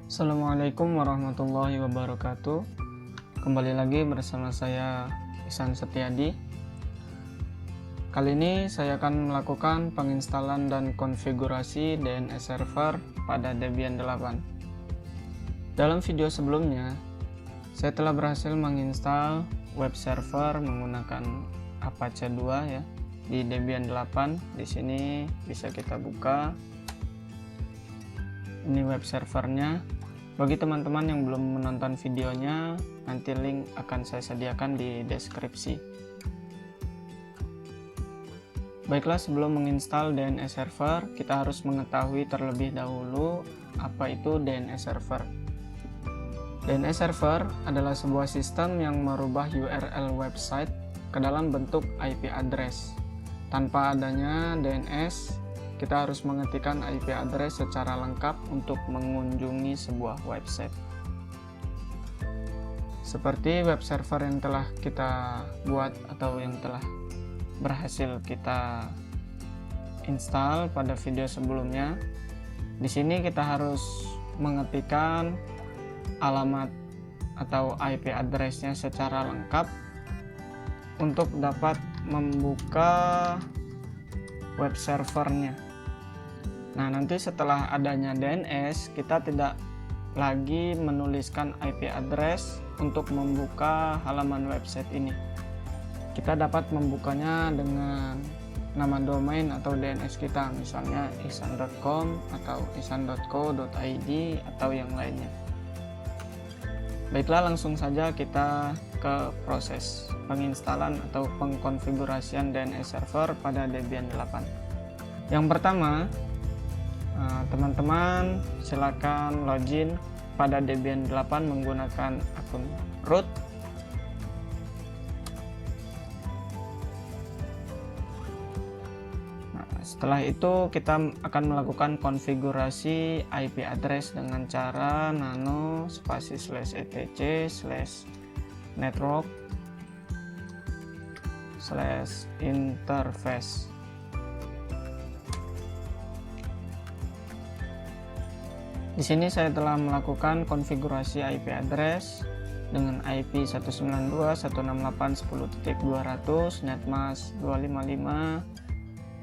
Assalamualaikum warahmatullahi wabarakatuh. Kembali lagi bersama saya Ihsan Setiadi. Kali ini saya akan melakukan penginstalan dan konfigurasi DNS server pada Debian 8. Dalam video sebelumnya, saya telah berhasil menginstal web server menggunakan Apache 2 ya di Debian 8. Di sini bisa kita buka. Ini web servernya. Bagi teman-teman yang belum menonton videonya, nanti link akan saya sediakan di deskripsi. Baiklah, sebelum menginstal DNS server, kita harus mengetahui terlebih dahulu apa itu DNS server. DNS server adalah sebuah sistem yang merubah URL website ke dalam bentuk IP address. Tanpa adanya DNS, kita harus mengetikkan IP address secara lengkap untuk mengunjungi sebuah website. Seperti web server yang telah kita buat atau yang telah berhasil kita install pada video sebelumnya. Di sini kita harus mengetikkan alamat atau IP address-nya secara lengkap untuk dapat membuka web servernya. Nah, nanti setelah adanya DNS, kita tidak lagi menuliskan IP address untuk membuka halaman website ini. Kita dapat membukanya dengan nama domain atau DNS kita, misalnya ihsan.com atau ihsan.co.id atau yang lainnya. Baiklah, langsung saja kita ke proses penginstalan atau pengkonfigurasian DNS server pada Debian 8. Yang pertama, teman-teman silakan login pada Debian 8 menggunakan akun root. Setelah itu kita akan melakukan konfigurasi IP address dengan cara nano spasi /etc/network /interface. Di sini saya telah melakukan konfigurasi IP address dengan IP 192.168.10.200, netmask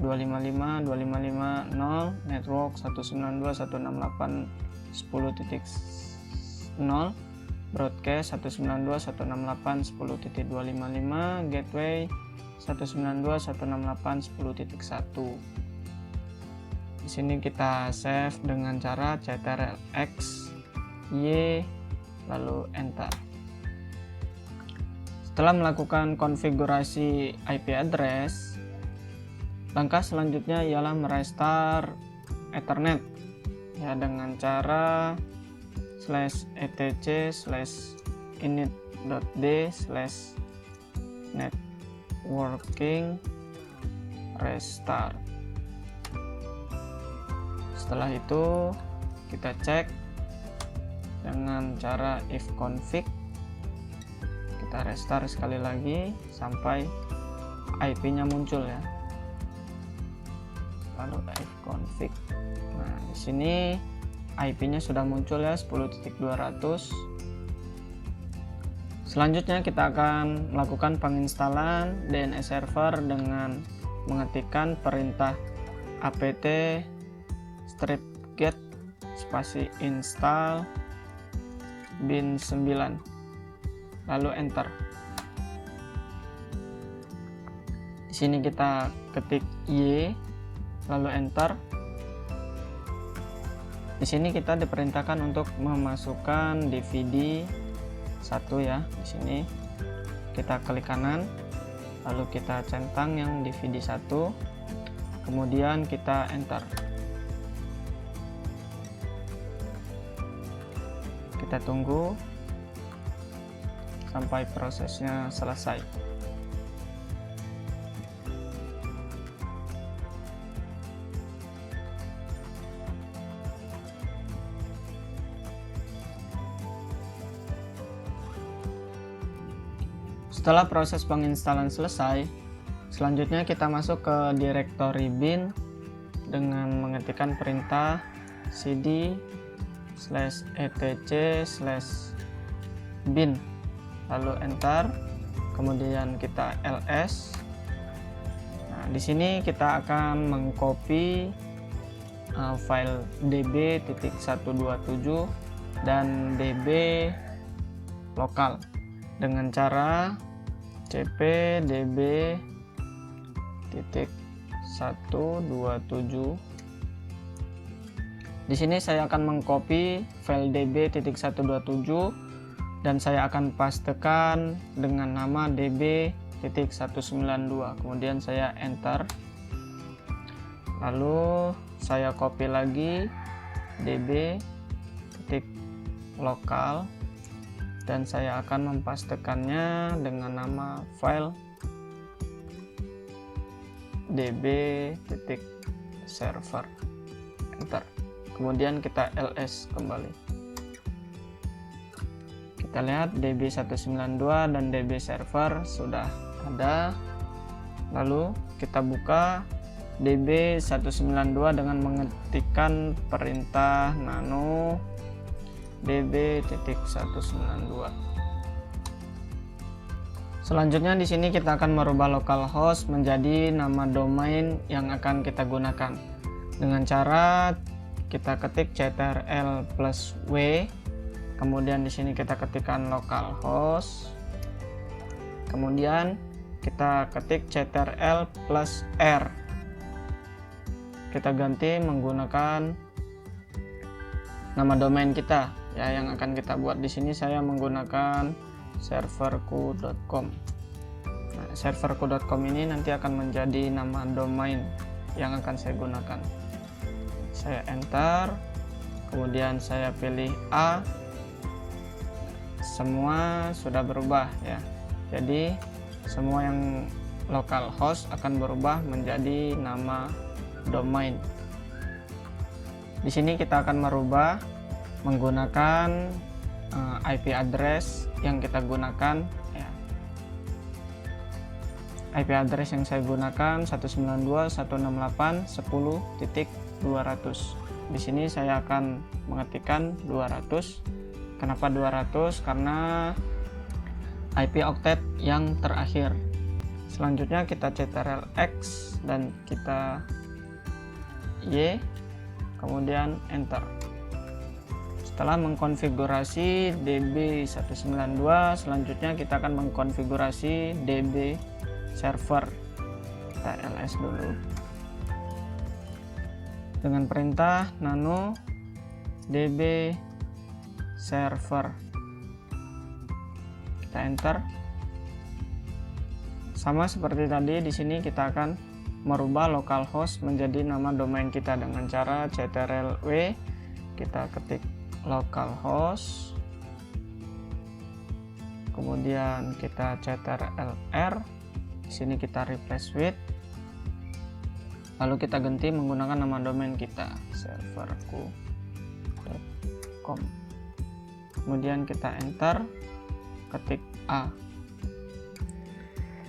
255.255.255.0, network 192.168.10.0, broadcast 192.168.10.255, gateway 192.168.10.1. Di sini kita save dengan cara ctrl+x y lalu enter. Setelah melakukan konfigurasi IP address, langkah selanjutnya ialah merestart Ethernet ya dengan cara /etc/init.d/networking restart. Setelah itu kita cek dengan cara ifconfig. Kita restart sekali lagi sampai IP-nya muncul ya. Lalu ifconfig. Nah, di sini IP-nya sudah muncul ya 10.200. Selanjutnya kita akan melakukan penginstalan DNS server dengan mengetikkan perintah apt stripget spasi install bin 9 lalu enter. Di sini kita ketik y lalu enter. Di sini kita diperintahkan untuk memasukkan DVD 1 ya. Di sini kita klik kanan lalu kita centang yang DVD 1, kemudian kita enter. Kita tunggu sampai prosesnya selesai. Setelah proses penginstalan selesai, selanjutnya kita masuk ke direktori bin dengan mengetikkan perintah cd /etc/bin, lalu enter, kemudian kita ls. Nah, di sini kita akan mengcopy file db.127 dan db lokal dengan cara cp db.127. Di sini saya akan mengcopy file db.127 dan saya akan pastekan dengan nama db.192. Kemudian saya enter. Lalu saya copy lagi db.lokal dan saya akan mempastekannya dengan nama file db.server. Enter. Kemudian kita ls kembali. Kita lihat db192 dan db server sudah ada. Lalu kita buka db192 dengan mengetikkan perintah nano db.192. Selanjutnya di sini kita akan merubah localhost menjadi nama domain yang akan kita gunakan dengan cara kita ketik ctrl+w, kemudian di sini kita ketikkan localhost, kemudian kita ketik ctrl+r, kita ganti menggunakan nama domain kita ya yang akan kita buat. Di sini saya menggunakan serverku.com. Nah, serverku.com ini nanti akan menjadi nama domain yang akan saya gunakan. Saya enter, kemudian saya pilih A. Semua sudah berubah ya. Jadi semua yang localhost akan berubah menjadi nama domain. Di sini kita akan merubah menggunakan IP address yang kita gunakan ya. IP address yang saya gunakan 192.168.10.200. Di sini saya akan mengetikkan 200. Kenapa 200? Karena IP octet yang terakhir. Selanjutnya kita ctrl+x dan kita y, kemudian enter. Setelah mengkonfigurasi db192, selanjutnya kita akan mengkonfigurasi db server. Kita ls dulu dengan perintah nano db server. Kita enter. Sama seperti tadi, di sini kita akan merubah localhost menjadi nama domain kita dengan cara ctrl+w, kita ketik localhost, kemudian kita ctrl+r, di sini kita replace with, lalu kita ganti menggunakan nama domain kita serverku.com, kemudian kita enter, ketik A.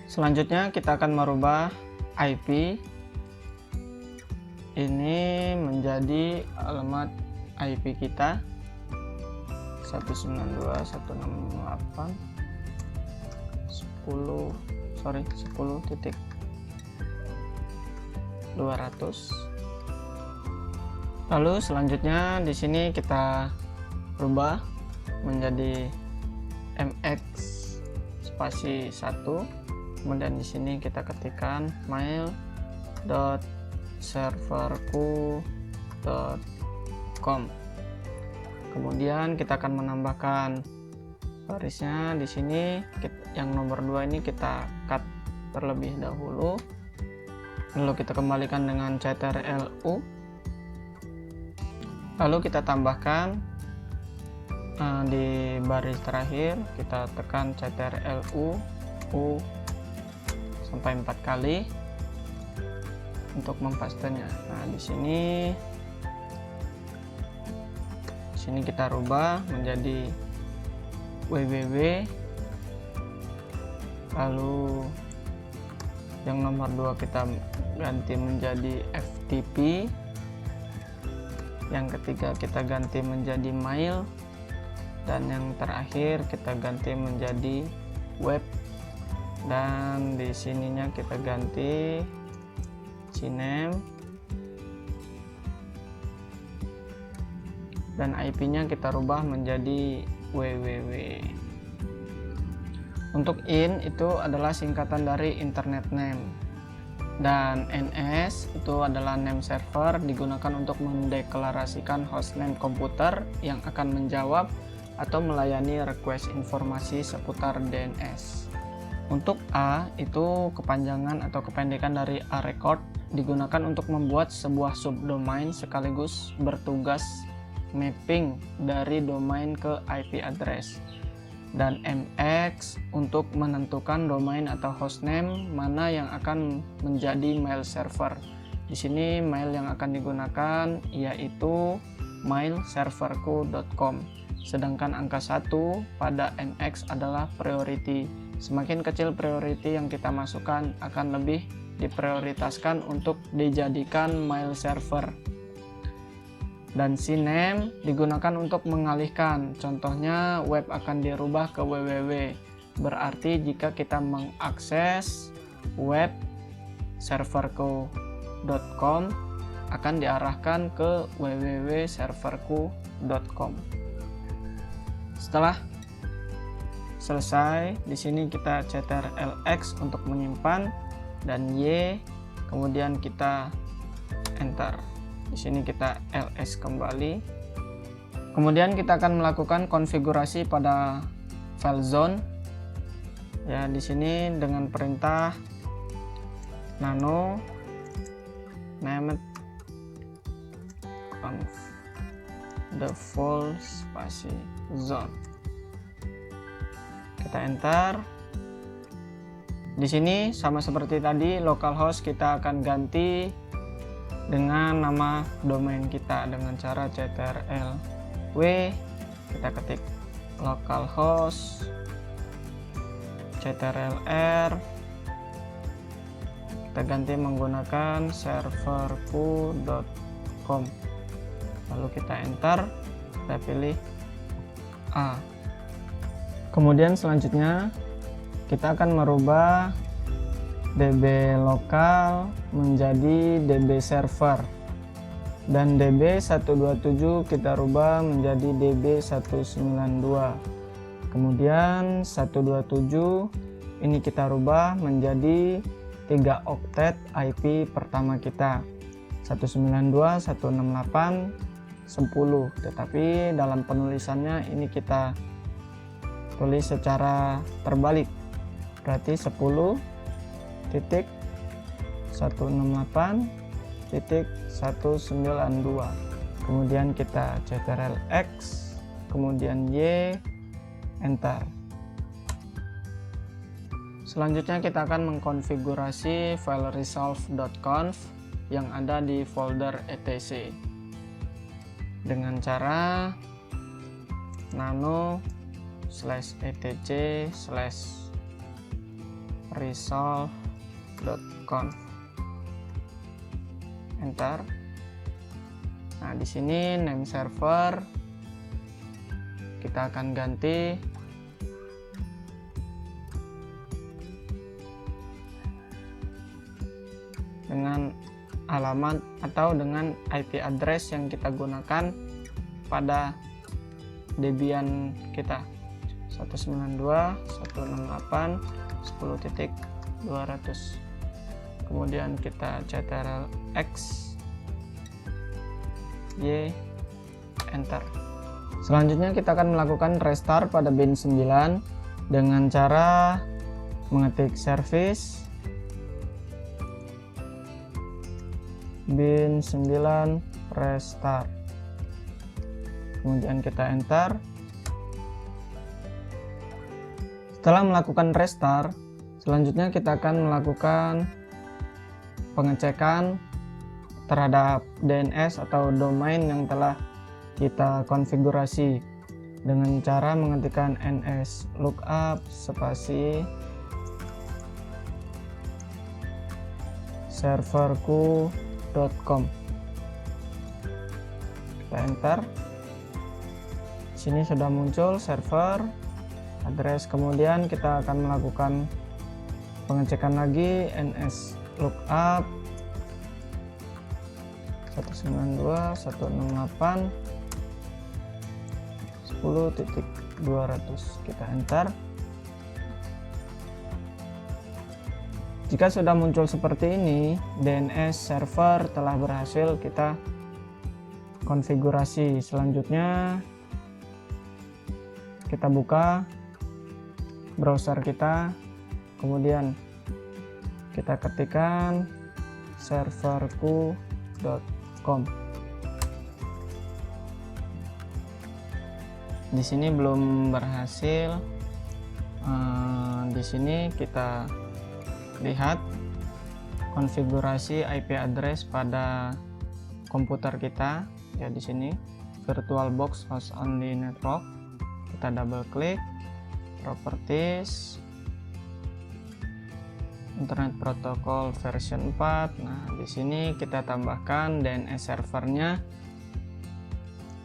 Selanjutnya kita akan merubah IP ini menjadi alamat IP kita 192.168.10.200. Lalu selanjutnya di sini kita rubah menjadi mx spasi 1, kemudian di sini kita ketikkan mail.serverku.com. Kemudian kita akan menambahkan barisnya. Di sini yang nomor 2 ini kita cut terlebih dahulu, lalu kita kembalikan dengan ctrl+u, lalu kita tambahkan di baris terakhir kita tekan ctrl+u sampai 4 kali untuk mempastenya. Nah, di sini kita rubah menjadi www, lalu yang nomor 2 kita ganti menjadi ftp, yang ketiga kita ganti menjadi mail, dan yang terakhir kita ganti menjadi web, dan di sininya kita ganti cname, dan IP-nya kita rubah menjadi www. Untuk in itu adalah singkatan dari internet name, dan NS itu adalah name server, digunakan untuk mendeklarasikan hostname komputer yang akan menjawab atau melayani request informasi seputar DNS. Untuk A itu kepanjangan atau kependekan dari A record, digunakan untuk membuat sebuah subdomain sekaligus bertugas mapping dari domain ke IP address. Dan MX untuk menentukan domain atau hostname mana yang akan menjadi mail server. Di sini mail yang akan digunakan yaitu mailserverku.com. Sedangkan angka 1 pada MX adalah priority. Semakin kecil priority yang kita masukkan akan lebih diprioritaskan untuk dijadikan mail server. Dan cname digunakan untuk mengalihkan, contohnya web akan dirubah ke www. Berarti jika kita mengakses web serverku.com akan diarahkan ke www.serverku.com. Setelah selesai, di sini kita ctrl-x untuk menyimpan, dan Y, kemudian kita enter. Di sini kita ls kembali. Kemudian kita akan melakukan konfigurasi pada file zone. Ya, di sini dengan perintah nano named conf default spasi zone. Kita enter. Di sini sama seperti tadi, localhost kita akan ganti dengan nama domain kita dengan cara ctrl-w, kita ketik localhost ctrl-r, kita ganti menggunakan serverku.com, lalu kita enter, kita pilih A. Kemudian selanjutnya kita akan merubah DB lokal menjadi DB server, dan DB 127 kita rubah menjadi DB 192. Kemudian 127 ini kita rubah menjadi 3 oktet IP pertama kita, 192, 168, 10, tetapi dalam penulisannya ini kita tulis secara terbalik, berarti 10.168.192. Kemudian kita ctrl-x, kemudian Y, enter. Selanjutnya kita akan mengkonfigurasi file resolve.conf yang ada di folder etc dengan cara nano /etc/resolve.conf, enter. Nah, di sini name server kita akan ganti dengan alamat atau dengan IP address yang kita gunakan pada Debian kita, 192.168.10.200. Kemudian kita ctrl-x, Y, enter. Selanjutnya kita akan melakukan restart pada bin 9 dengan cara mengetik service bin 9 restart, kemudian kita enter. Setelah melakukan restart, selanjutnya kita akan melakukan pengecekan terhadap DNS atau domain yang telah kita konfigurasi dengan cara mengetikkan ns lookup spasi serverku.com. kita enter. Sini sudah muncul server address, kemudian kita akan melakukan pengecekan lagi NS lookup 192.168.10.200, kita enter. Jika sudah muncul seperti ini, DNS server telah berhasil kita konfigurasi. Selanjutnya kita buka browser kita, kemudian kita ketikkan serverku.com. Di sini belum berhasil. Di sini kita lihat konfigurasi IP address pada komputer kita. Ya, di sini VirtualBox host only network. Kita double klik, properties, internet protocol version 4. Nah, di sini kita tambahkan DNS servernya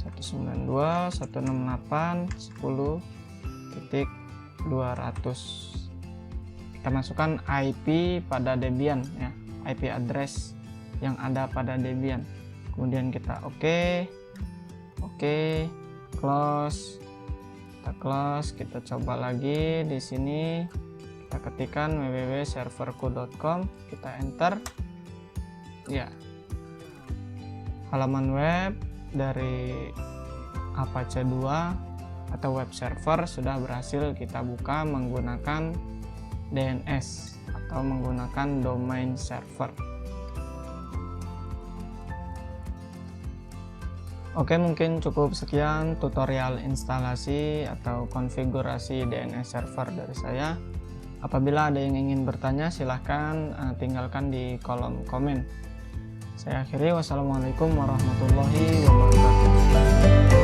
192.168.10.200. Kita masukkan IP pada Debian ya, IP address yang ada pada Debian. Kemudian kita oke, close. Kita close, kita coba lagi. Di sini kita ketikkan www.serverku.com, kita enter. Ya, halaman web dari Apache 2 atau web server sudah berhasil kita buka menggunakan DNS atau menggunakan domain server. Oke, mungkin cukup sekian tutorial instalasi atau konfigurasi DNS server dari saya. Apabila ada yang ingin bertanya, silahkan tinggalkan di kolom komen. Saya akhiri, wassalamualaikum warahmatullahi wabarakatuh.